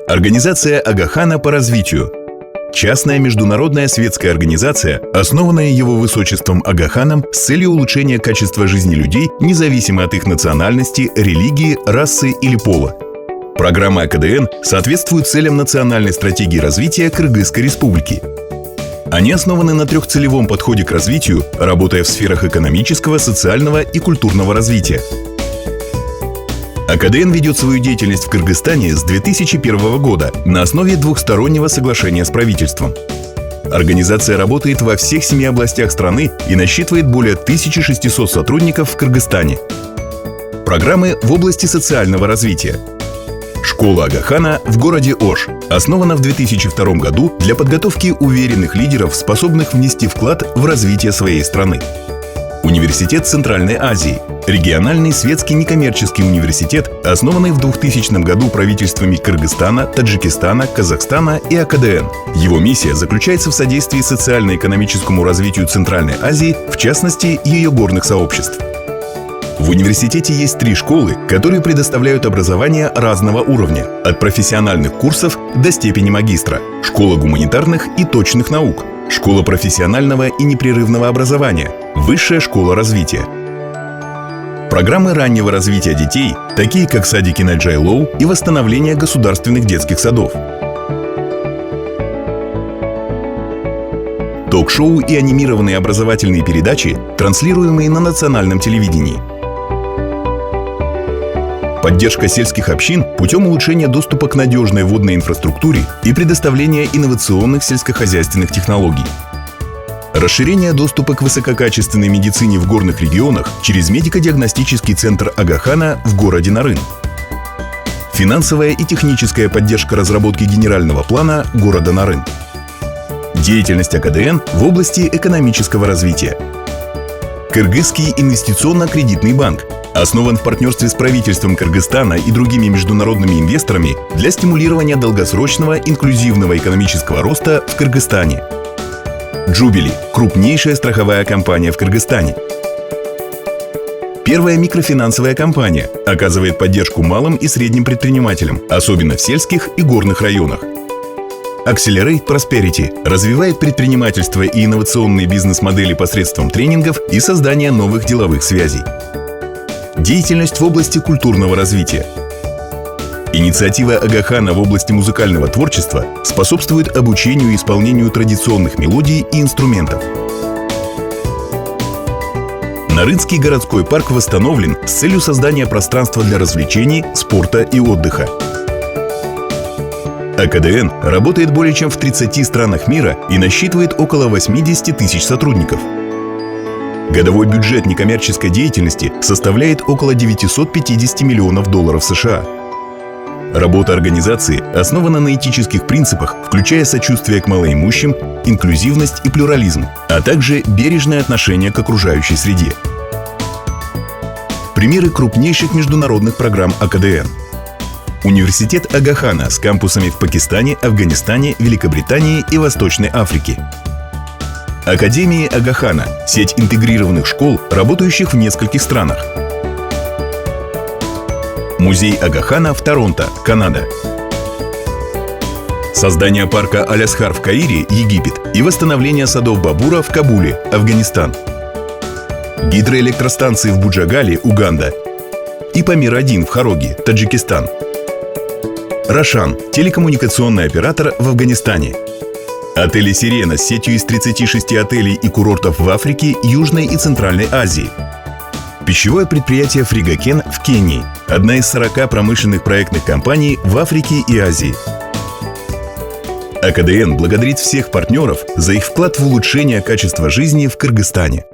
Организация Ага-хана по развитию. Частная международная светская организация, основанная его высочеством Ага-ханом с целью улучшения качества жизни людей, независимо от их национальности, религии, расы или пола. Программы АКДН соответствуют целям национальной стратегии развития Кыргызской Республики. Они основаны на трехцелевом подходе к развитию, работая в сферах экономического, социального и культурного развития. АКДН ведет свою деятельность в Кыргызстане с 2001 года на основе двухстороннего соглашения с правительством. Организация работает во всех 7 областях страны и насчитывает более 1600 сотрудников в Кыргызстане. Программы в области социального развития. Школа Ага-хана в городе Ош основана в 2002 году для подготовки уверенных лидеров, способных внести вклад в развитие своей страны. Университет Центральной Азии – региональный светский некоммерческий университет, основанный в 2000 году правительствами Кыргызстана, Таджикистана, Казахстана и АКДН. Его миссия заключается в содействии социально-экономическому развитию Центральной Азии, в частности, ее горных сообществ. В университете есть 3 школы, которые предоставляют образование разного уровня, от профессиональных курсов до степени магистра, школа гуманитарных и точных наук, школа профессионального и непрерывного образования, высшая школа развития. Программы раннего развития детей, такие как садики Наджай-Лоу и восстановление государственных детских садов. Ток-шоу и анимированные образовательные передачи, транслируемые на национальном телевидении. Поддержка сельских общин путем улучшения доступа к надежной водной инфраструктуре и предоставления инновационных сельскохозяйственных технологий. Расширение доступа к высококачественной медицине в горных регионах через медико-диагностический центр Ага-хана в городе Нарын. Финансовая и техническая поддержка разработки генерального плана города Нарын. Деятельность АКДН в области экономического развития. Кыргызский инвестиционно-кредитный банк основан в партнерстве с правительством Кыргызстана и другими международными инвесторами для стимулирования долгосрочного инклюзивного экономического роста в Кыргызстане. Джубили – крупнейшая страховая компания в Кыргызстане. Первая микрофинансовая компания оказывает поддержку малым и средним предпринимателям, особенно в сельских и горных районах. Accelerate Prosperity развивает предпринимательство и инновационные бизнес-модели посредством тренингов и создания новых деловых связей. Деятельность в области культурного развития. Инициатива Ага-хана в области музыкального творчества способствует обучению и исполнению традиционных мелодий и инструментов. Нарынский городской парк восстановлен с целью создания пространства для развлечений, спорта и отдыха. АКДН работает более чем в 30 странах мира и насчитывает около 80 тысяч сотрудников. Годовой бюджет некоммерческой деятельности составляет около $950 миллионов США. Работа организации основана на этических принципах, включая сочувствие к малоимущим, инклюзивность и плюрализм, а также бережное отношение к окружающей среде. Примеры крупнейших международных программ АКДН. Университет Ага-хана с кампусами в Пакистане, Афганистане, Великобритании и Восточной Африке. Академии Ага-хана – сеть интегрированных школ, работающих в нескольких странах. Музей Ага-хана в Торонто, Канада. Создание парка Аль-Асхар в Каире, Египет, и восстановление садов Бабура в Кабуле, Афганистан. Гидроэлектростанции в Буджагале, Уганда. И Памир-1 в Хароги, Таджикистан. Рошан – телекоммуникационный оператор в Афганистане. Отели «Сирена» с сетью из 36 отелей и курортов в Африке, Южной и Центральной Азии. Пищевое предприятие «Фригокен» в Кении – одна из 40 промышленных проектных компаний в Африке и Азии. АКДН благодарит всех партнеров за их вклад в улучшение качества жизни в Кыргызстане.